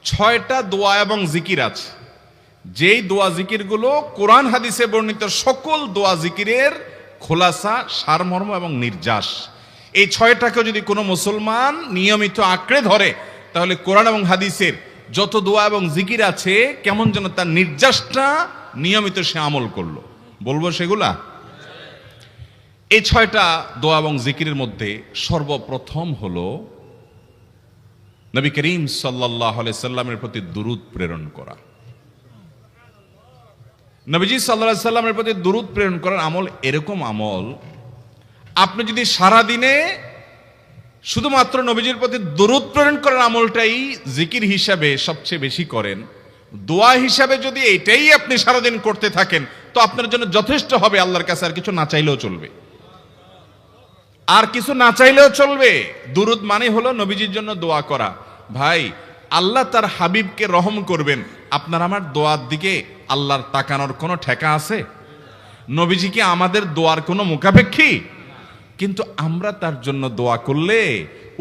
6টা দোয়া এবং জিকির আছে, যেই দোয়া জিকিরগুলো কোরআন হাদিসে বর্ণিত সকল দোয়া জিকিরের খোলাসা, সারমর্ম এবং নির্যাস। এই 6টাকে যদি কোনো মুসলমান নিয়মিত আঁকড়ে ধরে, তাহলে কোরআন এবং হাদিসের যত দোয়া এবং জিকির আছে কেমন যেন তার নির্যাসটা নিয়মিত সে আমল করলো। বলবো সেগুলা। এই 6টা দোয়া এবং জিকিরের মধ্যে সর্বপ্রথম হলো নবী করিম সাল্লাল্লাহু আলাইহি সাল্লামের প্রতি দুরূদ প্রেরণ করা। নবীজি সাল্লাল্লাহু আলাইহি সাল্লামের প্রতি দুরূদ প্রেরণ করার আমল এরকম আমল, আপনি যদি সারা দিনে শুধুমাত্র নবীজির প্রতি দুরূদ প্রেরণ করার আমলটাই জিকির হিসাবে সবচেয়ে বেশি করেন, দোয়া হিসাবে যদি এটাই আপনি সারাদিন করতে থাকেন, তো আপনার জন্য যথেষ্ট হবে। আল্লাহর কাছে আর কিছু না চাইলেও চলবে, আর কিছু না চাইলেও চলবে। দুরূদ মানে হলো নবীজির জন্য দোয়া করা। ভাই, আল্লাহ তার হাবিবকে রহম করবেন, আপনার আমার দোয়ার দিকে আল্লাহর তাকানোর কোনো ঠেকা আছে? নবীজি কি আমাদের দোয়ার কোনো মুখাপেক্ষী? কিন্তু আমরা তার জন্য দোয়া করলে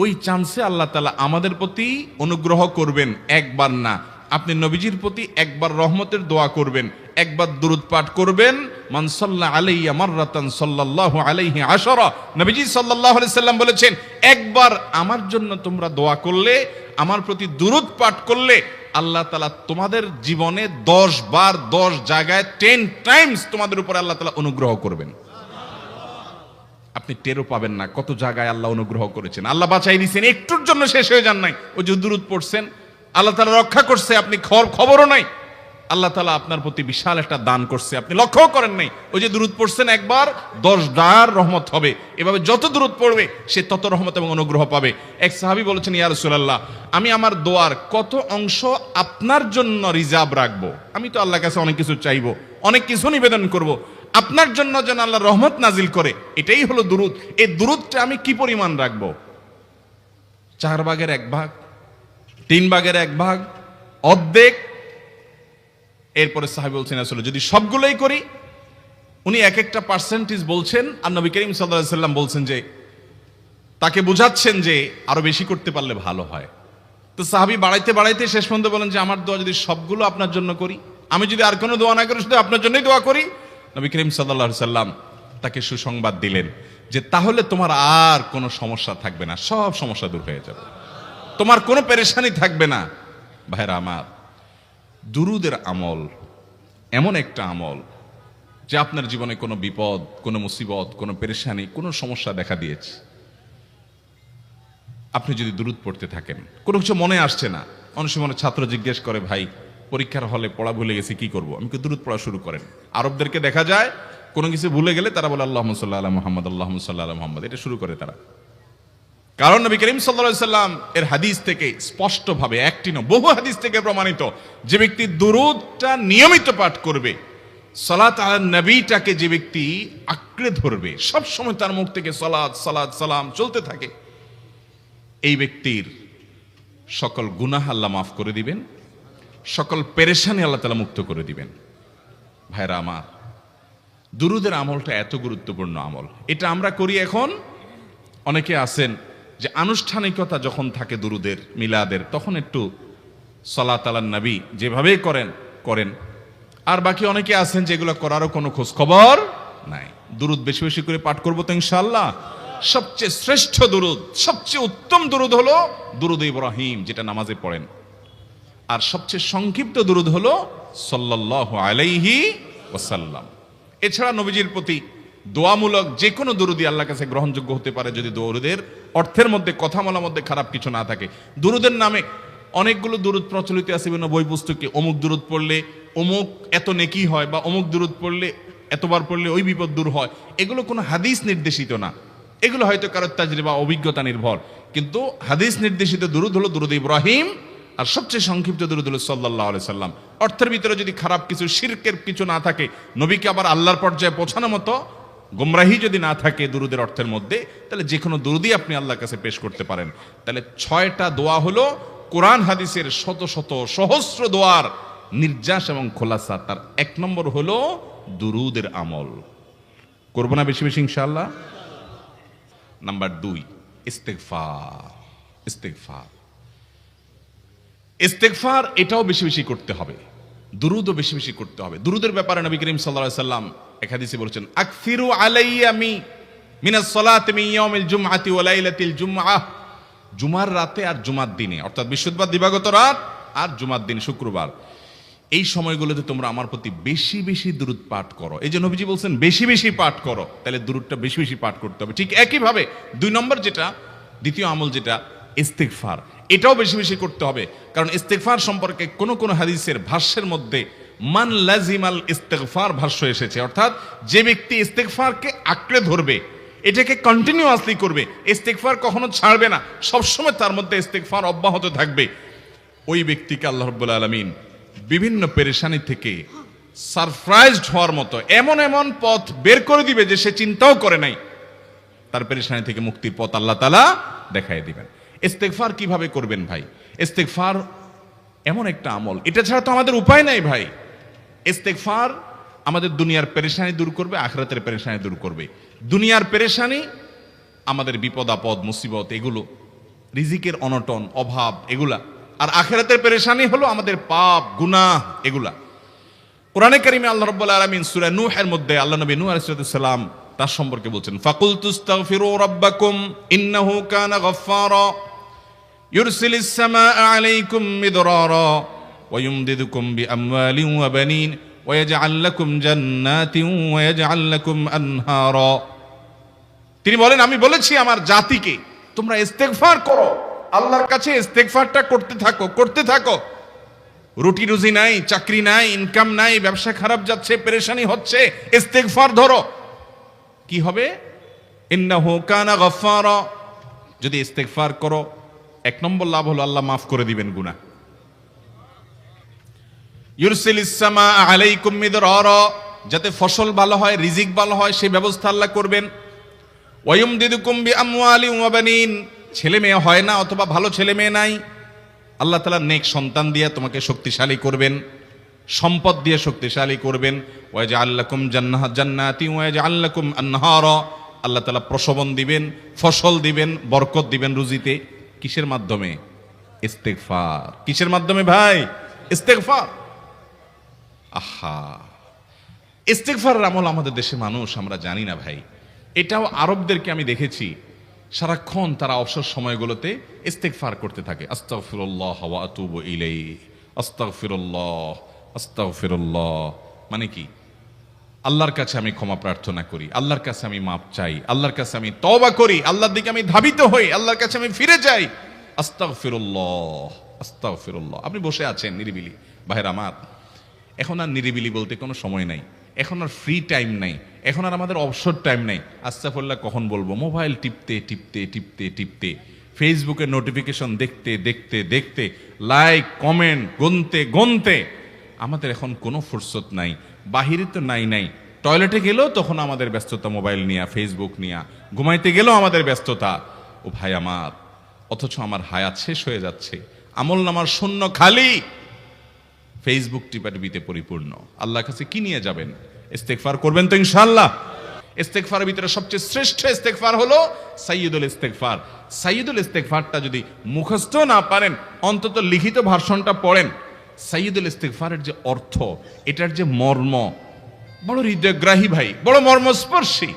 ওই চান্সে আল্লাহ তাআলা আমাদের প্রতি অনুগ্রহ করবেন। একবার না, আপনি নবীজির প্রতি একবার রহমতের দোয়া করবেন, একবার দুরূদ পাঠ করবেন। মান সাল্লা আলাইয়া মাররাতান সাল্লাল্লাহু আলাইহি আশারা। নবীজি সাল্লাল্লাহু আলাইহি সাল্লাম বলেছেন, একবার আমার জন্য তোমরা দোয়া করলে, আমার প্রতি দুরূদ পাঠ করলে, আল্লাহ তাআলা তোমাদের জীবনে 10 বার 10 জায়গায় 10 টাইমস তোমাদের উপর আল্লাহ তাআলা অনুগ্রহ করবেন। আপনি টেরও পাবেন না কত জায়গায় আল্লাহ অনুগ্রহ করেছেন। আল্লাহ বাঁচাই দিয়েছেন, একটুর জন্য শেষ হয়ে যান নাই। ওই যে দুরূদ পড়ছেন, আল্লাহ তাআলা রক্ষা করছে, আপনি খবরও নাই। আল্লাহ তাআলা আপনার প্রতি বিশাল একটা দান করছে, আপনি লক্ষ্যও করেন নাই। ওই যে দুরূদ পড়ছেন একবার, 10 বার রহমত হবে। এভাবে যত দুরূদ পড়বে সে তত রহমত এবং অনুগ্রহ পাবে। এক সাহাবী বলেছেন, ইয়া রাসূলুল্লাহ, আমি আমার দোয়ার কত অংশ আপনার জন্য রিজার্ভ রাখবো? আমি তো আল্লাহর কাছে অনেক কিছু চাইবো, অনেক কিছু নিবেদন করব, আপনার জন্য যেন আল্লাহ রহমত নাজিল করে, এটাই হলো দুরূদ। এই দুরূদটা আমি কি পরিমাণ রাখবো? 4 ভাগের 1 ভাগ, 3 ভাগের 1 ভাগ, অর্ধেক? এরপরে সাহাবী বলছেন, আসলে যদি সবগুলোই করি, উনি এক একটা পার্সেন্টেজ বলছেন, আর নবী করিম সাল্লাল্লাহু আলাইহি সাল্লাম বলছেন যে, তাকে বোঝাচ্ছেন যে আরো বেশি করতে পারলে ভালো হয়। তো সাহাবী বাড়াইতে বাড়াইতে শেষ পর্যন্ত বলেন যে, আমার দোয়া যদি সবগুলো আপনার জন্য করি, আমি যদি আর কোনো দোয়া না করি, শুধু আপনার জন্যই দোয়া করি, নবী করিম সাল্লাল্লাহু আলাইহি সাল্লাম তাকে সুসংবাদ দিলেন যে, তাহলে তোমার আর কোনো সমস্যা থাকবে না, সব সমস্যা দূর হয়ে যাবে, তোমার কোনো পেরেশানি থাকবে না। ভাইরা আমার, দুরূদের আমল এমন একটা আমল যে আপনার জীবনে কোনো বিপদ, কোনো মুসিবত, কোনো পেরেশানি, কোনো সমস্যা দেখা দিয়েছে, আপনি যদি দুরূদ পড়তে থাকেন, কোনো কিছু মনে আসছে না, অনেক সময় ছাত্র জিজ্ঞেস করে, ভাই পরীক্ষার হলে পড়া ভুলে গেছি, কি করবো? আমি দুরূদ পড়া শুরু করেন। আরবদেরকে দেখা যায় কোনো কিছু ভুলে গেলে তারা বলে আল্লাহুম্মা সাল্লি আলা মুহাম্মদ, আল্লাহুম্মা সাল্লি আলা মুহাম্মদ, এটা শুরু করে তারা। কারণ নবী করিম সাল্লাল্লাহু আলাইহি সাল্লাম এর হাদিস থেকে স্পষ্টভাবে, একটি নয় বহু হাদিস থেকে প্রমাণিত, যে ব্যক্তি দুরূদটা নিয়মিত পাঠ করবে, সালাত আলান নবীটাকে যে ব্যক্তি আঁকড়ে ধরবে, সব সময় তার মুখ থেকে সালাত সালাত সালাম চলতে থাকে, এই ব্যক্তির সকল গুনাহ আল্লাহ মাফ করে দিবেন, সকল পেরেশানি আল্লাহ তাআলা মুক্ত করে দিবেন। ভাইরা আমার, দুরূদের আমলটা এত গুরুত্বপূর্ণ আমল, এটা আমরা করি এখন। অনেকে আছেন যে আনুষ্ঠানিকতা যখন থাকে দুরূদের, মিলাদের, তখন একটু সালাত আলান নবী যেভাবে করেন, আর বাকি অনেকে আছেন যেগুলো করারও কোনো খোঁজ খবর নাই। দুরূদ বেশি বেশি করে পাঠ করবো তো ইনশাআল্লাহ। সবচেয়ে শ্রেষ্ঠ দুরূদ, সবচেয়ে উত্তম দুরূদ হলো দুরূদ ইব্রাহিম, যেটা নামাজে পড়েন। আর সবচেয়ে সংক্ষিপ্ত দুরূদ হলো সাল্লাল্লাহু আলাইহি ওয়াসাল্লাম। এছাড়া নবীজির প্রতি দোয়ামূলক যে কোনো দুরূদই আল্লাহর কাছে গ্রহণযোগ্য হতে পারে, যদি দুরূদের অর্থের মধ্যে, কথা বলার মধ্যে খারাপ কিছু না থাকে। দুরূদের নামে অনেকগুলো দুরূদ প্রচলিত আছে বিভিন্ন বই পুস্তকে, অমুক দুরূদ পড়লে অমুক এত নেকি হয়, বা অমুক দুরূদ পড়লে এতবার পড়লে ওই বিপদ দূর হয়। এগুলো কোনো হাদিস নির্দেশিত না, এগুলো হয়তো কারোর তাজরিবা, অভিজ্ঞতা নির্ভর। কিন্তু হাদিস নির্দেশিত দুরূদ হলো দুরূদ ইব্রাহিম, আর সবচেয়ে সংক্ষিপ্ত দুরূদ হলো সাল্লাল্লাহু আলাইহি সাল্লাম। অর্থের ভিতরে যদি খারাপ কিছু, শিরকের কিছু না থাকে, নবীকে আবার আল্লাহর পর্যায়ে পৌঁছানোর মতো গোমরাহি যদি না থাকে দুরূদের অর্থের মধ্যে, তাহলে যে কোনো দুরূদই আপনি আল্লাহর কাছে পেশ করতে পারেন। তাহলে 6টা দোয়া হলো কোরআন হাদিসের শত শত সহস্র দোয়ার নির্যাস এবং খোলাসা। তার 1 নম্বর হলো দুরূদের আমল। করব না বেশি বেশি ইনশাআল্লাহ। নাম্বার 2, ইস্তেগফার। ইস্তেগফার ইস্তেগফার এটাও বেশি বেশি করতে হবে, দুরূদও বেশি বেশি করতে হবে। দুরূদের ব্যাপারে নবী করিম সাল্লাল্লাহু আলাইহি সাল্লাম এক হাদিসে বলেছেন, আকসিরু আলাইয়া মিনাস সালাতি মিন ইয়াউমিল জুমআতি ওয়া লাইলাতিল জুমআহ। জুমার রাতে আর জুমার দিনে, অর্থাৎ বৃহস্পতিবার দিবাগত রাত আর জুমার দিন শুক্রবার, এই সময়গুলোতে তোমরা আমার প্রতি বেশি বেশি দুরূদ পাঠ করো। এই যে নবীজি বলছেন বেশি বেশি পাঠ করো, তাহলে দুরূদটা বেশি বেশি পাঠ করতে হবে। ঠিক একইভাবে 2 নম্বর যেটা, দ্বিতীয় আমল যেটা ইস্তেগফার, এটাও বেশি বেশি করতে হবে। কারণ ইস্তেগফার সম্পর্কে কোন কোন হাদিসের ভাষ্যের মধ্যে মান লাজিমাল ইস্তেগফার ভাষ্য এসেছে, অর্থাৎ যে ব্যক্তি ইস্তেগফারকে আঁকড়ে ধরবে, এটাকে কন্টিনিউয়াসলি করবে, ইস্তেগফার কখনো ছাড়বে না, সবসময় তার মধ্যে ইস্তেগফার অব্যাহত থাকবে, ওই ব্যক্তিকে আল্লাহ রাব্বুল আলামিন বিভিন্ন পেরেশানি থেকে সারপ্রাইজড হওয়ার মতো এমন এমন পথ বের করে দিবে যে সে চিন্তাও করে নাই, তার পেরেশানি থেকে মুক্তির পথ আল্লাহ তাআলা দেখায় দিবেন। ইস্তেগফার কিভাবে করবেন ভাই? ইস্তেগফার এমন একটা আমল, এটা ছাড়া তো আমাদের উপায় নাই ভাই। ইস্তেগফার আমাদের দুনিয়ার পেরেশানি দূর করবে, আখিরাতের পেরেশানি দূর করবে। দুনিয়ার পেরেশানি আমাদের বিপদ আপদ মুসিবত, এগুলো রিজিকের অনটন অভাব এগুলা, আর আখিরাতের পেরেশানি হলো আমাদের পাপ গুনাহ এগুলা। কোরআনে কারিমে আল্লাহ রাব্বুল আলামিন সূরা নূহের মধ্যে আল্লাহ নবী নূহ আলাইহিস সালাম তার সম্পর্কে বলছেন, ফাকুলতুস্তাগফিরু রাব্বাকুম ইন্নাহু কানা গাফফারা ইউরসিলিস সামাআ আলাইকুম মিদরারা ওয়া ইউমদিদুকুম বিআমওয়ালিন ওয়া বানিন ওয়া ইয়াজআল লাকুম জান্নাতিন ওয়া ইয়াজআল লাকুম আনহারা। তিনি বলেন, আমি বলেছি আমার জাতিকে তোমরা ইস্তেগফার করো, আল্লাহর কাছে ইস্তেগফারটা করতে থাকো। রুটি রুজি নাই, চাকরি নাই, ইনকাম নাই, ব্যবসা খারাপ যাচ্ছে, পেরেশানি হচ্ছে, ইস্তেগফার ধরো, কি হবে? ইন্নাহু কানা গাফফারা। যদি ইস্তেগফার করো, 1 নম্বর লাভ হলো আল্লাহ মাফ করে দিবেন গুনাহ। ইউরসিলিস সামাআ আলাইকুম মিদরারা, যাতে ফসল ভালো হয়, রিজিক ভালো হয়, সেই ব্যবস্থা আল্লাহ করবেন। ওয়া ইউমদিদুকুম বিআমওয়ালিন ওয়া বানিন, ছেলে মেয়ে হয় না অথবা ভালো ছেলে মেয়ে নাই, আল্লাহ তাআলা নেক সন্তান দিয়ে তোমাকে শক্তিশালী করবেন, সম্পদ দিয়ে শক্তিশালী করবেন। ওয়া ইয়াজআল লাকুম জান্নাতি ওয়া ইয়াজআল লাকুম আনহারা, আল্লাহ তাআলা প্রসবন দিবেন, ফসল দিবেন, বরকত দিবেন রুজিতে। কিসের মাধ্যমে? ইস্তেগফার। কিসের মাধ্যমে ভাই? ইস্তেগফার। আহা, ইস্তেগফারের আমল আমাদের দেশে মানুষ আমরা জানি না ভাই। এটাও আরবদেরকে আমি দেখেছি, সারাক্ষণ তারা অবসর সময়গুলোতে ইস্তেগফার করতে থাকে, আস্তাগফিরুল্লাহ ওয়া আতুবু ইলাইহি, আস্তাগফিরুল্লাহ আস্তাগফিরুল্লাহ। মানে কি? আল্লাহর কাছে আমি ক্ষমা প্রার্থনা করি, আল্লাহর কাছে আমি মাপ চাই, আল্লাহর কাছে আমি তওবা করি, আল্লাহর দিকে আমি ধাবিত হই, আল্লাহর কাছে আমি ফিরে যাই, আস্তাগফিরুল্লাহ আস্তাগফিরুল্লাহ। আপনি বসে আছেন নিরিবিলি, ভাইরা আমার, এখন আর নিরিবিলি বলতে কোনো সময় নাই, এখন আর ফ্রি টাইম নাই, এখন আর আমাদের অবসর টাইম নাই। আস্তাগফিরুল্লাহ কখন বলবো? মোবাইল টিপতে টিপতে টিপতে টিপতে, ফেসবুকের নোটিফিকেশন দেখতে দেখতে দেখতে, লাইক কমেন্ট গুনতে গুনতে আমাদের এখন কোনো ফুরসত নাই। বাহিরে তো নাই, টয়লেটে গেলেও তখন আমাদের ব্যস্ততা মোবাইল নিয়ে, ফেসবুক নিয়ে, ঘুমাইতে গেলেও আমাদের ব্যস্ততা। ও ভাই আমার, অথচ আমার হায়াত শেষ হয়ে যাচ্ছে, আমল নামার শূন্য খালি, ফেসবুক টিপাটিপিতে পরিপূর্ণ। আল্লাহর কাছে কি নিয়ে যাবেন? ইস্তেগফার করবেন তো ইনশাআল্লাহ। ইস্তেগফারের ভিতরে সবচেয়ে শ্রেষ্ঠ ইস্তেগফার হলো সাইয়্যিদুল ইস্তেগফার। সাইয়্যিদুল ইস্তেগফারটা যদি মুখস্থ না পারেন, অন্তত লিখিত ভার্সনটা পড়েন। সাইয়্যিদুল ইস্তেগফারের যে অর্থ, এটার যে মর্ম, বড় হৃদয়গ্রাহী ভাই, বড় মর্মস্পর্শী।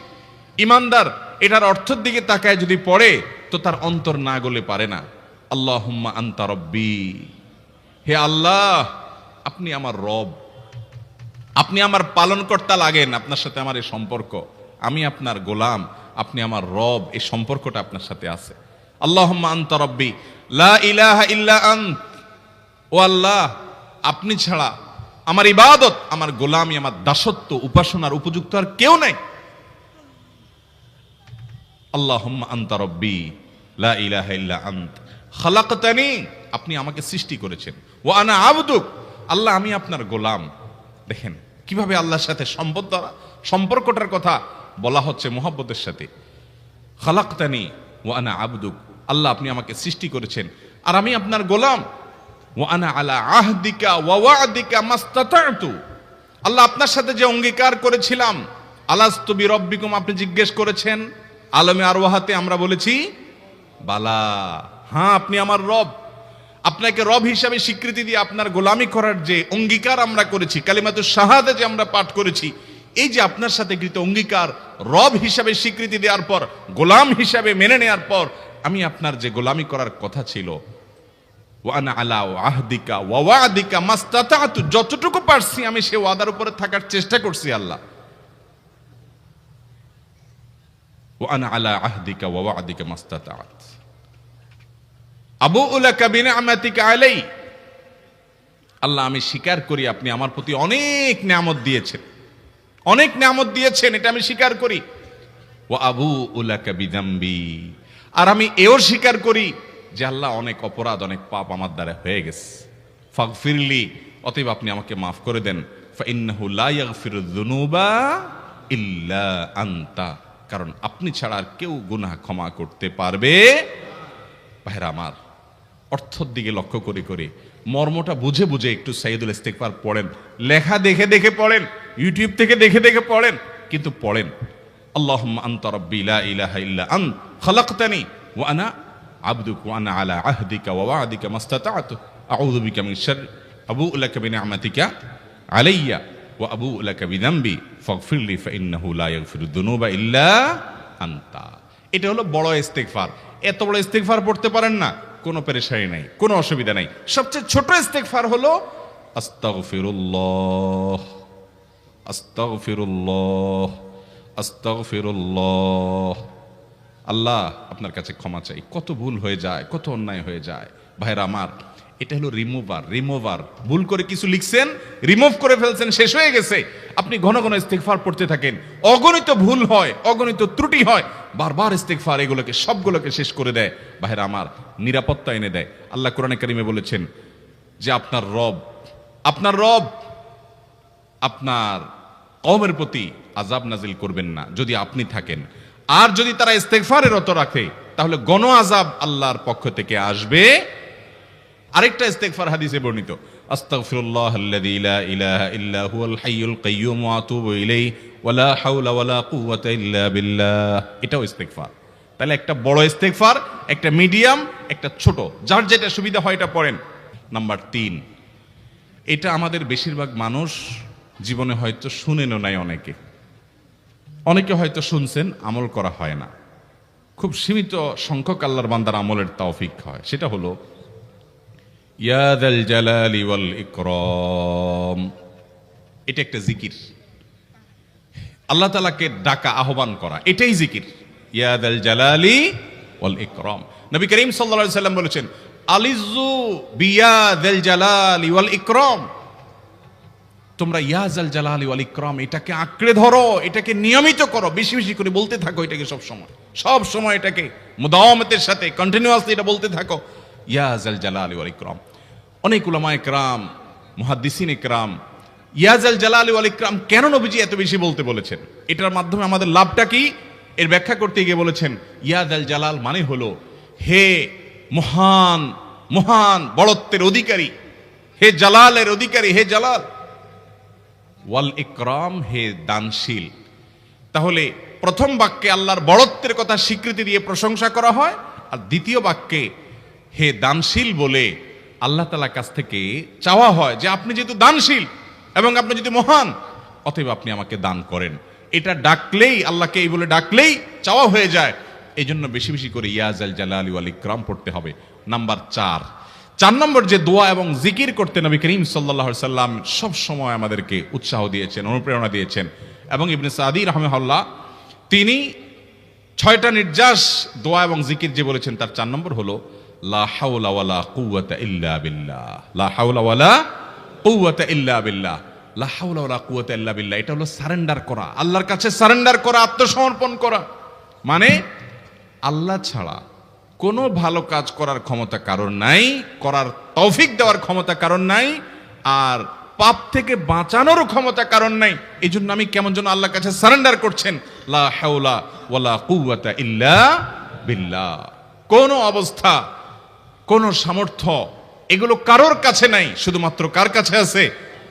ইমানদার এটার অর্থের দিকে তাকায় যদি পড়ে, তো তার অন্তর না গলে পারে না। আল্লাহুম্মা আনতা রব্বি, হে আল্লাহ আপনি আমার রব, আপনি আমার পালনকর্তা লাগেন, আপনার সাথে আমার এই সম্পর্ক, আমি আপনার গোলাম, আপনি আমার রব, এই সম্পর্কটা আপনার সাথে আছে। আল্লাহুম্মা আনতা রব্বি লা ইলাহা ইল্লা আন্ত, ও আল্লাহ আপনি ছাড়া আমার ইবাদত, আমার গোলামি, আমার দাসত্ব, উপাসনার উপযুক্ত আর কেউ নাই। আল্লাহুম্মা আনতা রব্বি লা ইলাহা ইল্লা আন্ত খালাকতানি, আপনি আমাকে সৃষ্টি করেছেন, ওয়া আনা আবদুক, আল্লাহ আমি আপনার গোলাম। দেখেন কিভাবে আল্লাহর সাথে সম্পর্কটার কথা বলা হচ্ছে মুহাব্বতের সাথে। খালাকতানি ওয়া আনা আবদুক, আল্লাহ আপনি আমাকে সৃষ্টি করেছেন আর আমি আপনার গোলাম। ওয়া আনা আলা আহদিকা ওয়া ওয়া'দিকা মাস্তাতা'তু, আল্লাহ আপনার সাথে যে অঙ্গীকার করেছিলাম, আলাস্তু বিরব্বিকুম, আপনি জিজ্ঞেস করেছেন, আলমে আরওয়াহাতে আমরা বলেছি বালা, হ্যাঁ আপনি আমার রব। আপনাকে রব হিসাবে স্বীকৃতি দিয়ে আপনার গোলামি করার যে অঙ্গীকার আমরা করেছি, কালিমাতুশ শাহাদা যে আমরা পাঠ করেছি, এই যে আপনার সাথে কৃত অঙ্গীকার, রব হিসাবে স্বীকৃতি দেওয়ার পর, গোলাম হিসাবে মেনে নেওয়ার পর, আমি আপনার যে গোলামি করার কথা ছিল, ওয়ানা আলা আহদিকা ওয়া ওয়াদিকা মাস্তাতাতু, যতটুকু পারছি আমি সে ওয়াদার উপরে থাকার চেষ্টা করছি আল্লাহ। ওয়ানা আলা আহদিকা ওয়া ওয়াদিকা মাস্তাতাত আবুউ লাকা বিনিআমাতিকা আলাই, আল্লাহ আমি স্বীকার করি আপনি আমার প্রতি অনেক নিয়ামত দিয়েছেন, অনেক নিয়ামত দিয়েছেন, এটা আমি স্বীকার করি। ওয়া আবুউ লাকা বিযামবি, আর আমি এও স্বীকার করি যে আল্লাহ অনেক অপরাধ, অনেক পাপ আমার দ্বারা হয়ে গেছে। ফাগফিরলি, অতএব আপনি আমাকে মাফ করে দেন। ফাইন্নাহু লা ইয়াগফিরুয যুনুবা ইল্লা আনতা, কারণ আপনি ছাড়া আর কেউ গুনাহ ক্ষমা করতে পারবে। ভাইরা আমার, অর্থের দিকে লক্ষ্য করে করে, মর্মটা বুঝে বুঝে একটু সাইয়্যিদুল ইস্তিগফার পড়েন, লেখা দেখে দেখে পড়েন, ইউটিউব থেকে দেখে দেখে পড়েন, কিন্তু পড়েন। আল্লাহুম্মা আনতা রাব্বি লা ইলাহা ইল্লা আনত খালাকতানি ওয়া আনা আবদুকা ওয়া আনা আলা আহদিকা ওয়া ওয়াদিকা মাস্তাতাতু আউযু বিকা মিন শাররি আবুউ লাকা বিনিআমাতিকা আলাইয়া ওয়া আবুউ লাকা বিযামবি ফাগফিরলি ফাইন্নাহু লা ইয়াগফিরুয যুনুবা ইল্লা আনতা। এটা হলো বড় ইস্তিগফার। এত বড় ইস্তিগফার পড়তে পারেন না, কোনো পেরেশানি নাই, কোনো অসুবিধা নাই। সবচেয়ে ছোট ইস্তিগফার হলো আস্তাগফিরুল্লাহ আস্তাগফিরুল্লাহ আস্তাগফিরুল্লাহ। আল্লাহ আপনার কাছে ক্ষমা চাই, কত ভুল হয়ে যায়, কত অন্যায় হয়ে যায়। ভাইরা আমার, এটা হলো রিমুভার। ভুল করে কিছু লিখছেন, রিমুভ করে ফেলছেন, শেষ হয়ে গেছে। আপনি ঘন ঘন ইস্তিগফার পড়তে থাকেন, অগণিত ভুল হয়, অগণিত ত্রুটি হয়, বারবার ইস্তিগফার এগুলোকে সবগুলোকে শেষ করে দেয়। ভাইরা আমার, নিরাপত্তা এনে দেয়। আল্লাহ কোরআনে কারিমে বলেছেন যে আপনার রব আপনার কওমের প্রতি আযাব নাজিল করবেন না যদি আপনি থাকেন, আর যদি তারা ইস্তিগফারে রত রাখে তাহলে গণ আযাব আল্লাহর পক্ষ থেকে আসবে। আরেকটা ইস্তিগফার হাদিসে বর্ণিত, আস্তাগফিরুল্লাহাল্লাযী লা ইলাহা ইল্লা হুয়াল হাইয়ুল কাইয়্যুম ওয়া আতুবু ইলাইহি ওয়া লা হাওলা ওয়া লা কুওয়াতা ইল্লা বিল্লাহ। এটাও ইস্তিগফার। তাহলে একটা বড় ইস্তিগফার, একটা মিডিয়াম, একটা ছোট, যার যেটা সুবিধা হয় এটা পড়েন। নাম্বার 3, এটা আমাদের বেশিরভাগ মানুষ জীবনে হয়তো শুনেনও নাই, অনেকে হয়তো শুনছেন, আমল করা হয় না। খুব সীমিত সংখ্যক আল্লাহর বান্দার আমলের তৌফিক হয়। সেটা হলো ইয়া যাল জালালি ওয়াল ইকরাম। এটা একটা জিকির, আল্লাহ তাআলাকে ডাকা, আহ্বান করা, এটাই জিকির। ইয়া যাল জালালি ওয়াল ইকরাম। নবী করিম সাল্লাল্লাহু আলাইহি সাল্লাম বলেছেন, আলিযু বিয়া যাল জালালি ওয়াল ইকরাম। তোমরা ইয়া যাল জালালি ওয়াল ইকরাম এটাকে আঁকড়ে ধরো, এটাকে নিয়মিত করো, বেশি বেশি করে বলতে থাকো এটাকে সব সময় এটাকে মুদাওয়ামাতের সাথে কন্টিনিউয়াসলি এটা বলতে থাকো, ইয়া যাল জালালি ওয়াল ইকরাম। অনেক উলামায়ে কেরাম, মুহাদ্দিসিন ইকরাম ইয়া যাল জালালি ওয়াল ইকরাম কেন নবীজি এত বেশি বলতে বলেছেন, এটার মাধ্যমে আমাদের লাভটা কি, এর ব্যাখ্যা করতে গিয়ে বলেছেন ইয়া যাল জালাল মানে হলো হে মহান মহান বড়ত্বের অধিকারী, হে জালালের অধিকারী, হে জালাল, ওয়াল ইকরাম হে দানশীল। তাহলে প্রথম বাক্যে আল্লাহর বড়ত্বের কথা স্বীকৃতি দিয়ে প্রশংসা করা হয়, আর দ্বিতীয় বাক্যে হে দানশীল বলে আল্লাহ তাআলার কাছ থেকে চাওয়া হয় যে আপনি যেহেতু দানশীল এবং আপনি যদি মহান, অতএব আপনি আমাকে দান করেন। এটা ডাকলেই, আল্লাহকে এই বলে ডাকলেই চাওয়া হয়ে যায়। এই জন্য বেশি বেশি করে ইয়া যাল জালালি ওয়াল ইকরাম পড়তে হবে। নাম্বার 4 নম্বর যে দোয়া এবং জিকির করতে নবী করিম সাল্লাল্লাহু আলাইহি সাল্লাম সব সময় আমাদেরকে উৎসাহ দিয়েছেন, অনুপ্রেরণা দিয়েছেন। এবং ইবনে সাদি রাহিমাহুল্লাহ তিনি 6টা নির্যাস দোয়া এবং জিকির যে বলেছেন তার 4 নম্বর হলো লা হাওলা ওয়ালা কুওয়াতা ইল্লা বিল্লাহ। লা হাওলা ওয়ালা কুওয়াতা ইল্লা বিল্লাহ। লা হাওলা ওয়ালা কুওয়াতা ইল্লা বিল্লাহ এটা হলো সারেন্ডার করা, আল্লাহর কাছে সারেন্ডার করা, আত্মসমর্পণ করা। মানে আল্লাহ ছাড়া কোনো ভালো কাজ করার ক্ষমতা কারণ নাই, করার তৌফিক দেওয়ার ক্ষমতা কারণ নাই, আর পাপ থেকে বাঁচানোরও ক্ষমতা কারণ নাই। এই জন্য আমি কেমন যেন আল্লাহর কাছে সারেন্ডার করছেন, লা হাওলা ওয়ালা কুওয়াতা ইল্লা বিল্লাহ। কোন অবস্থা, কোন সামর্থ্য এগুলো কারোর কাছে নাই, শুধুমাত্র কার কাছে আছে?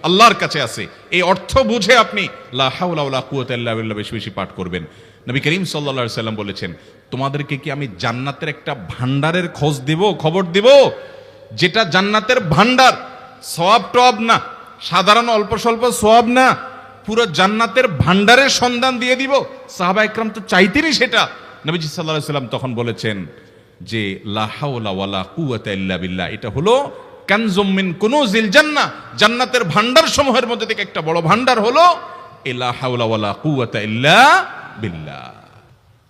আল্লাহর কাছে আছে। এই অর্থ বুঝে আপনি লা হাওলা ওয়ালা কুওয়াতা ইল্লা বিল্লাহ বেশি বেশি পাঠ করবেন। নবী করিম সাল্লাল্লাহু আলাইহি সাল্লাম বলেছেন, তোমাদেরকে কি আমি জান্নাতের একটা ভান্ডারের খবর দেব? যেটা জান্নাতের ভান্ডার, সওয়াব টওয়াব না, সাধারণ অল্প স্বল্প সওয়াব না, পুরো জান্নাতের ভান্ডারের সন্ধান দিয়ে দিব। সাহাবা ইকরাম তো চাইতেনই সেটা। নবীজি সাল্লাল্লাহু আলাইহি সাল্লাম তখন বলেছেন যে লা হাওলা ওয়ালা কুওয়াতা ইল্লা বিল্লাহ, এটা হলো কানজুম মিন কুনুজিল জান্নাহ, জান্নাতের ভান্ডার সমূহের মধ্যে থেকে একটা বড় ভান্ডার হলো লা হাওলা ওয়ালা কুওয়াতা ইল্লা বিল্লাহ।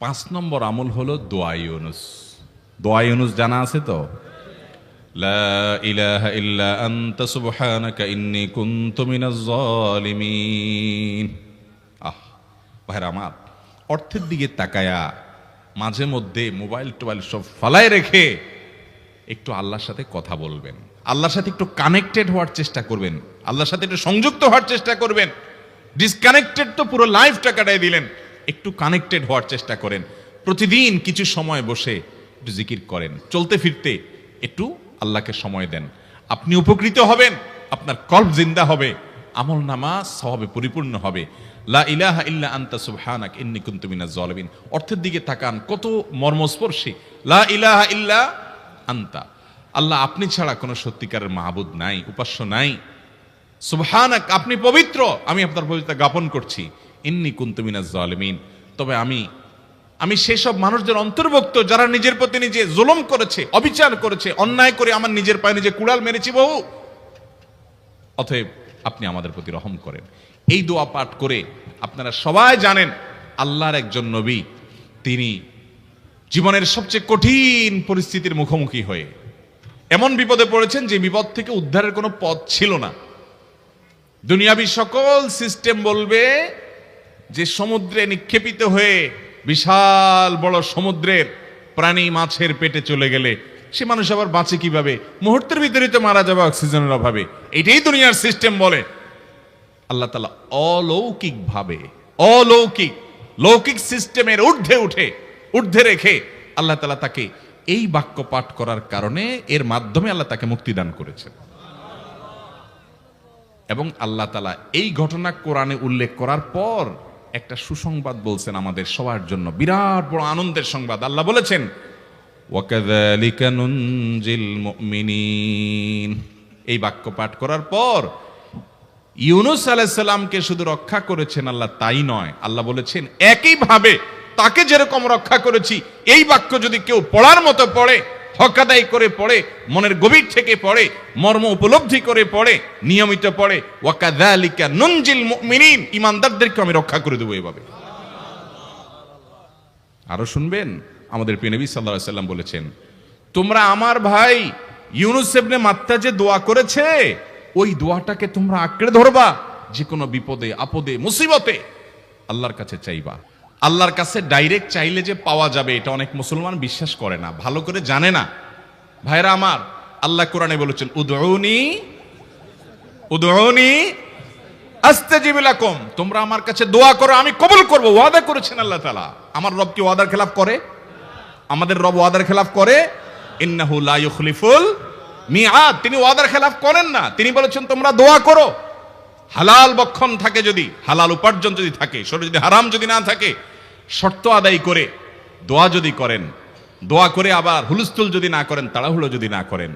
5 নম্বর আমল হলো দোয়া ইউনুস। দোয়া ইউনুস জানা আছে তো? লা ইলাহা ইল্লা আনতা সুবহানাকা ইন্নী কুনতু মিনাজ জালিমিন। ভাইরা আমার, অর্থের দিকে তাকায়া মাঝে মধ্যে মোবাইল টোবাইল সব ফালায় রেখে একটু আল্লাহর সাথে কথা বলবেন, আল্লাহর সাথে একটু কানেক্টেড হওয়ার চেষ্টা করবেন, আল্লাহর সাথে একটু সংযুক্ত হওয়ার চেষ্টা করবেন। ডিসকানেক্টেড তো পুরো লাইফটা কাটাই দিলেন, একটু কানেক্টেড হওয়ার চেষ্টা করেন। প্রতিদিন কিছু সময় বসে একটু জিকির করেন, চলতে ফিরতে একটু আল্লাহকে সময় দেন। আপনি উপকৃত হবেন, আপনার কল্ব জিন্দা হবে, আমল নামা সওয়াবে পরিপূর্ণ হবে। লা ইলাহা ইল্লা আনতা সুবহানাক ইন্নী কুনতু মিনাজ জালিমিন। অর্থের দিকে তাকান, কত মর্মস্পর্শী। লা ইলাহা ইল্লা আনতা, আল্লাহ আপনি ছাড়া কোনো সত্যিকারের মাহবুদ নাই, উপাস্য নাই। সুবহানাক, আপনি পবিত্র, আমি আপনার পবিত্রতা জ্ঞাপন করছি। ইন্নী কুনতু মিনাজ জালিমিন, তবে আমি সেসব মানুষদের অন্তর্ভুক্ত যারা নিজের প্রতি নিজে জুলুম করেছে, অবিচার করেছে, অন্যায় করে আমার নিজের পায়ে নিজে কুড়াল মেরেছি বহু। অতএব আপনি আমাদের প্রতি রহম করেন। এই দোয়া পাঠ করে আপনারা সবাই জানেন আল্লাহর একজন নবী, তিনি জীবনের সবচেয়ে কঠিন পরিস্থিতির মুখোমুখি হয়ে এমন বিপদে পড়েছেন যে বিপদ থেকে উদ্ধারের কোনো পথ ছিল না। দুনিয়াবি সকল সিস্টেম বলবে যে সমুদ্রে নিক্ষেপিত হয়ে বিশাল বড় সমুদ্রের প্রাণী মাছের পেটে চলে গেলে সে মানুষ আবার বাঁচে কিভাবে? মুহূর্তের ভিতরে তো মারা যাবে অক্সিজেনের অভাবে। এটাই দুনিয়ার সিস্টেম বলে। আল্লাহ তাআলা অলৌকিক ভাবে, লৌকিক সিস্টেমের ঊর্ধ্বে রেখে আল্লাহ তাআলা তাকে এই বাক্য পাঠ করার কারণে, এর মাধ্যমে আল্লাহ তাকে মুক্তি দান করেছেন। এবং আল্লাহ তাআলা এই ঘটনা কোরআনে উল্লেখ করার পর একটা সুসংবাদ বলছেন আমাদের সবার জন্য, বিরাট বড় আনন্দের সংবাদ। আল্লাহ বলেছেন ওয়াকাযালিকা নুনজিল মুমিনিন। এই বাক্য পাঠ করার পর ইউনুস আলাইহিস সালামকে শুধু রক্ষা করেছেন আল্লাহ, তাই নয়, আল্লাহ বলেছেন একইভাবে তাকে যেরকম রক্ষা করেছি, এই বাক্য যদি কেউ পড়ার মতো পড়ে, হক আদায় করে পড়ে, মনের গভীর থেকে পড়ে, মর্ম উপলব্ধি করে পড়ে, নিয়মিত পড়ে, ওয়াকাযালিকা নুনজিল মুমিনিন, ঈমানদারদেরকে আমি রক্ষা করে দেব এভাবে। আরো শুনবেন, আমাদের প্রিয় নবী সাল্লাল্লাহু আলাইহি সাল্লাম বলেছেন, তোমরা আমার ভাই ইউনুস ইবনে মাত্তা যে দোয়া করেছে, ওই দোয়াটাকে তোমরা আঁকড়ে ধরবা, যে কোনো বিপদে আপদে মুসিবতে আল্লাহর কাছে চাইবা। আল্লাহর কাছে ডাইরেক্ট চাইলে যে পাওয়া যাবে, এটা অনেক মুসলমান বিশ্বাস করে না, ভালো করে জানে না। ভাইরা আমার, আল্লাহ কোরআনে বলেছেন উদউনি আস্তাজিব লাকুম, তোমরা আমার কাছে দোয়া করো, আমি কবুল করব। ওয়াদা করেছেন আল্লাহ তাআলা। আমার রব কি ওয়াদার খেলাফ করে? আমাদের রব ওয়াদার খেলাফ করে? ইন্নাহু লা ইউখলিফুল মিআদ, তিনি ওয়াদার খেলাফ করেন না। তিনি বলেছেন তোমরা দোয়া করো, হালাল বক্ষণ থাকে, যদি হালাল উপার্জন যদি থাকে, শরীরে যদি হারাম যদি না থাকে, শর্ত আদায় করে দোয়া যদি করেন, দোয়া করে আবার হুলস্থুল যদি না করেন, তাড়াহুড়ো যদি না করেন,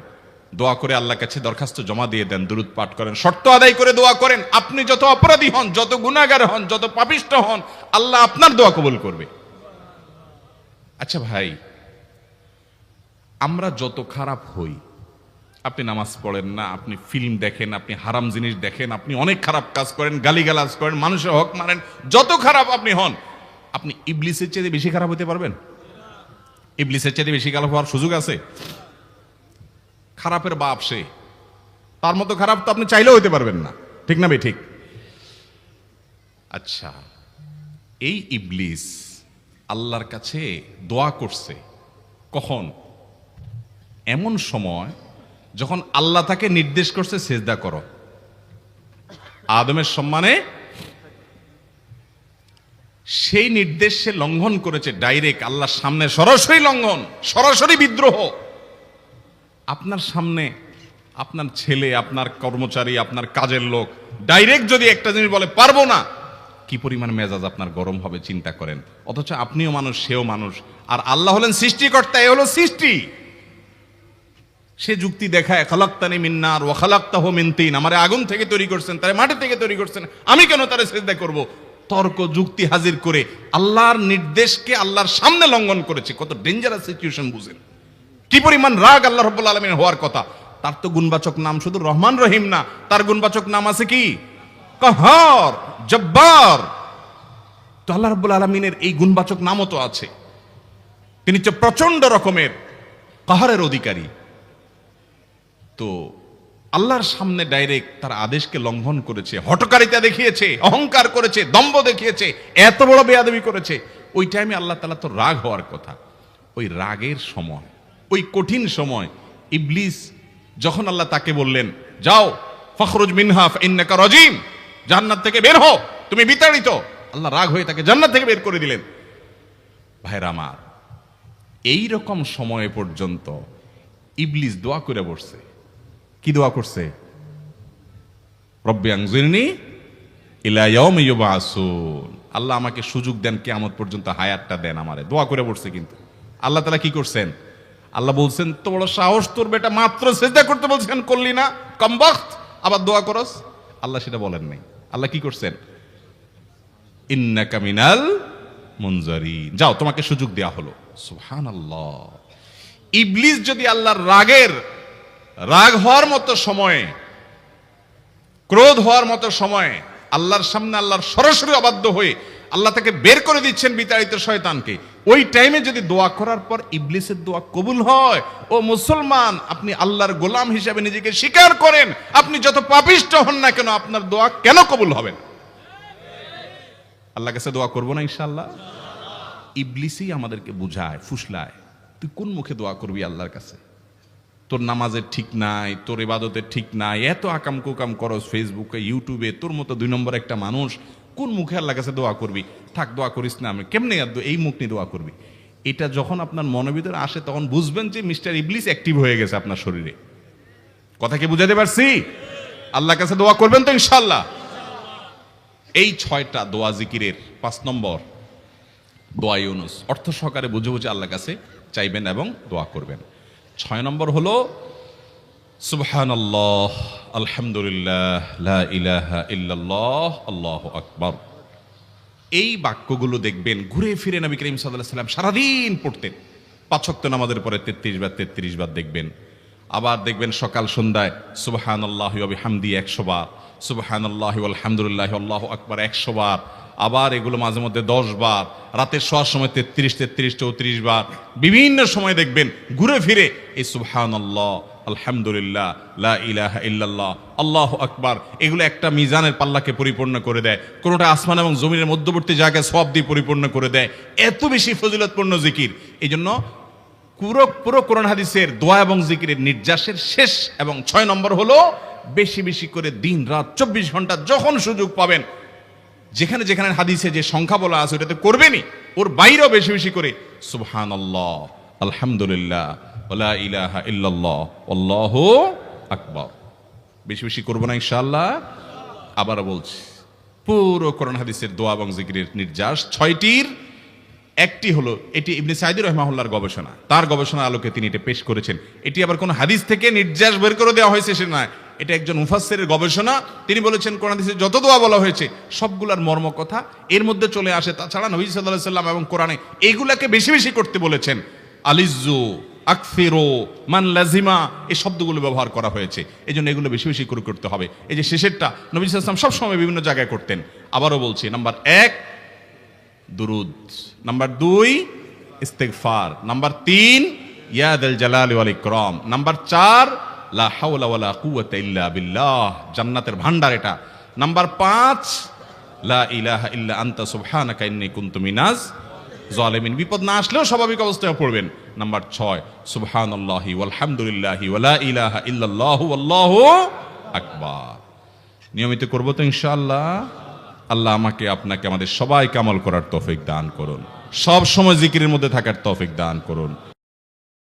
দোয়া করে আল্লাহর কাছে দরখাস্ত জমা দিয়ে দেন, দুরূদ পাঠ করেন, শর্ত আদায় করে দোয়া করেন, আপনি যত অপরাধী হন, যত গুনাহগার হন, যত পাপিষ্ঠ হন, আল্লাহ আপনার দোয়া কবুল করবে। আচ্ছা ভাই, আমরা যত খারাপ হই, আপনি নামাজ পড়েন না, আপনি ফিল্ম দেখেন, আপনি হারাম জিনিস দেখেন, আপনি অনেক খারাপ কাজ করেন, গালিগালাজ করেন, মানুষের হক মারেন, যত খারাপ আপনি হন, আপনি ইবলিসের চেয়ে বেশি খারাপ হতে পারবেন? ইবলিসের চেয়ে বেশি খারাপ হওয়ার সুযোগ আছে? খারাপের বাপ সে, তার মতো খারাপ তো আপনি চাইলেও হতে পারবেন না, ঠিক না ভাই? ঠিক। আচ্ছা, এই ইবলিস আল্লাহর কাছে দোয়া করছে কখন? এমন সময় যখন আল্লাহ তাকে নির্দেশ করছে সিজদা করো, আদমের সম্মানে। সেই নির্দেশ সে লঙ্ঘন করেছে, ডাইরেক্ট আল্লাহর সামনে সরাসরি লঙ্ঘন, সরাসরি বিদ্রোহ। আপনার সামনে আপনার ছেলে, আপনার কর্মচারী, আপনার কাজের লোক ডাইরেক্ট যদি একটা জিনিস বলে পারবো না, কি পরিমাণ মেজাজ আপনার গরম হবে চিন্তা করেন। অথচ আপনিও মানুষ, সেও মানুষ, আর আল্লাহ হলেন সৃষ্টিকর্তা, এ হলো সৃষ্টি। সে যুক্তি দেখায়, খালাক্তানি মিন নার ওয়া খালাক্তাহু মিন তিন, আমারে আগুন থেকে তৈরি করছেন, তারে মাটি থেকে তৈরি করছেন, আমি কেন তারে সিজদা করব? তর্ক যুক্তি হাজির করে আল্লাহর নির্দেশকে আল্লাহর সামনে লঙ্ঘন করেছে। কত ডেঞ্জারাস সিচুয়েশন বুঝেন, কি পরিমাণ রাগ আল্লাহ রাব্বুল আলামিন হওয়ার কথা। তার তো গুণবাচক নাম শুধু রহমান রহিম না, তার গুণবাচক নাম আছে কি? কাহার, জব্বার। তো আল্লাহ রাব্বুল আলামিনের এই গুণবাচক নামও তো আছে। তিনি হচ্ছে প্রচন্ড রকমের কাহারের অধিকারী। তো আল্লাহর সামনে ডাইরেক্ট তার আদেশকে লঙ্ঘন করেছে, হঠকারিতা দেখিয়েছে, অহংকার করেছে, দম্ভ দেখিয়েছে, এত বড় বেয়াদবি করেছে। ওই টাইমে আল্লাহ তাআলা তো রাগ হওয়ার কথা। ওই রাগের সময়, ওই কঠিন সময় ইবলিস যখন আল্লাহ তাকে বললেন, যাও ফখরুজ মিনহা ফাইন্নাকা রাজিম, জান্নাত থেকে বের হও, তুমি বিতাড়িত, আল্লাহ রাগ হয়ে তাকে জান্নাত থেকে বের করে দিলেন। ভাইরা আমার, এই রকম সময় পর্যন্ত ইবলিস দোয়া করে বসছে। কি দোয়া করছে? রব্বি আনজিরনি ইলা ইয়াউমি ইউবআসুন, আল্লাহ আমাকে সুযোগ দেন, কিয়ামত পর্যন্ত হায়াতটা দেন আমারে, দোয়া করে বসছে। কিন্তু আল্লাহ তাআলা কি করছেন? আল্লাহ বলছেন, তো বড় সাহস তোর বেটা, মাত্র সিজদা করতে বলছেন করলি না, কমবখত, আবার দোয়া করস। আল্লাহ সেটা বলেন নাই। আল্লাহ কি করছেন? ইন্নাকা মিনাল মুনজারিন, যাও তোমাকে সুযোগ দেয়া হলো। সুবহানাল্লাহ। ইবলিস যদি আল্লাহর রাগ হওয়ার মতো সময়ে, ক্রোধ হওয়ার মতো সময়ে আল্লাহর সামনে আল্লাহর সরাসরি অবাধ্য হয়ে আল্লাহ তাকে বের করে দিচ্ছেন বিতাড়িত শয়তানকে, ওই টাইমে যদি দোয়া করার পর ইবলিসের দোয়া কবুল হয়, ও মুসলমান, আপনি আল্লাহর গোলাম হিসেবে নিজেকে স্বীকার করেন, আপনি যত পাপিষ্ঠ হন না কেন, আপনার দোয়া কেন কবুল হবে না? আল্লাহর কাছে দোয়া করবো না ইনশাআল্লাহ? ইবলিসই আমাদেরকে বুঝায়, ফুসলায়, তুই কোন মুখে দোয়া করবি আল্লাহর কাছে? তোর নামাজের ঠিক নাই, তোর ইবাদতের ঠিক নাই, এত আকাম কুকাম করস ফেসবুকে ইউটিউবে, তোর মতো 2 নম্বর একটা মানুষ, কোন মুখে আল্লাহর কাছে দোয়া করবি? থাক, দোয়া করিস না, আমি কেমনে এই মুখ নিয়ে দোয়া করবি? এটা যখন আপনার মনের ভিতরে আসে, তখন বুঝবেন যে মিস্টার ইবলিস অ্যাক্টিভ হয়ে গেছে আপনার শরীরে। কথা কি বুঝাতে পারছি? আল্লাহর কাছে দোয়া করবেন তো ইনশাআল্লাহ? এই 6টা দোয়া জিকিরের 5 নম্বর দোয়া ইউনুস, অর্থ সহকারে বুঝে বুঝে আল্লাহর কাছে চাইবেন এবং দোয়া করবেন। 6 নম্বর হলো সুবহানাল্লাহ, আলহামদুলিল্লাহ, লা ইলাহা ইল্লাল্লাহ, আল্লাহু আকবার। এই বাক্যগুলো দেখবেন ঘুরে ফিরে নবী করিম সাল্লাল্লাহু আলাইহি ওয়াসাল্লাম সারাদিন পড়তেন। 5 ওয়াক্ত নামাজের পরে 33 বার দেখবেন। আবার দেখবেন সকাল সন্ধ্যায় সুবহানাল্লাহি ওয়া বিহামদিহি 100 বার, সুবহানাল্লাহি ওয়া আলহামদুলিল্লাহি আল্লাহু আকবার 100 বার। আবার এগুলো মাঝে মধ্যে 10 বার, রাতের শোয়ার সময় 33, 34 বার। বিভিন্ন সময় দেখবেন ঘুরে ফিরে এই সুবহানাল্লাহ, আলহামদুলিল্লাহ, লা ইলাহা ইল্লাল্লাহ, আল্লাহু আকবার, এগুলো একটা মিজানের পাল্লাকে পরিপূর্ণ করে দেয়। কোনোটা আসমান এবং জমিনের মধ্যবর্তী জায়গায় সওয়াব দিয়ে পরিপূর্ণ করে দেয়। এত বেশি ফজিলতপূর্ণ জিকির। এই জন্য পুরো কোরআন হাদিসের দোয়া এবং জিকিরের নির্যাসের শেষ এবং 6 নম্বর হলো বেশি বেশি করে দিন রাত 24 ঘন্টা যখন সুযোগ পাবেন, যেখানে যেখানে হাদিসে যে সংখ্যা বলা আছে ওটাতে করবেনই, ওর বাইরেও বেশি বেশি করে সুবহানাল্লাহ, আলহামদুলিল্লাহ, ওয়ালা ইলাহা ইল্লাল্লাহ, আল্লাহু আকবার বেশি বেশি করব না ইনশাআল্লাহ? আবারও বলছি, পুরো কোরআন হাদিসের দোয়া এবং জিকিরের নির্যাস 6টির একটি হলো, এটি ইবনে সাঈদী রাহিমাহুল্লাহর গবেষণা, তার গবেষণার আলোকে তিনি এটা পেশ করেছেন। এটি আবার কোন হাদিস থেকে নির্যাস বের করে দেওয়া হয়েছে সে নয়, এটা একজন মুফাসসিরের গবেষণা। তিনি বলেছেন কোরআন হাদিসে যত দোয়া বলা হয়েছে সবগুলার মর্ম কথা এর মধ্যে চলে আসে। তাছাড়া নবী সাল্লাল্লাহু আলাইহি সাল্লাম এবং কোরআনে এইগুলাকে বেশি বেশি করতে বলেছেন। আলিজ্জু, আকফিরু, মান লাজিমা, এই শব্দগুলো ব্যবহার করা হয়েছে। এই জন্য এগুলো বেশি বেশি করে করতে হবে। এই যে শেষেরটা নবী সাল্লাল্লাহু আলাইহি ওয়াসাল্লাম সবসময় বিভিন্ন জায়গায় করতেন। আবারও বলছি, নাম্বার 1 দুরুদ, নাম্বার 2 ইস্তিগফার, নাম্বার 3 ইয়া যাল জালালি ওয়াল ইকরাম, নাম্বার 4 লা হাওলা ওয়ালা কুওয়াতা ইল্লা বিল্লাহ, জান্নাতের ভান্ডার এটা, নাম্বার 5 লা ইলাহা ইল্লা আনতা সুবহানাকা ইন্নী কুনতু মিনাজ জালিমিন, বিপদ না আসলেও স্বাভাবিক অবস্থায় পড়বেন। নাম্বার 6 সুবহানাল্লাহি ওয়াল হামদুলিল্লাহি ওয়ালা ইলাহা ইল্লাল্লাহু আল্লাহু আকবার। নিয়মিত করব তো ইনশাআল্লাহ? আল্লাহ আমাকে আপনাকে আমাদের সবাইকে আমল করার তৌফিক দান করুন, সব সময় জিকিরের মধ্যে থাকার তৌফিক দান করুন।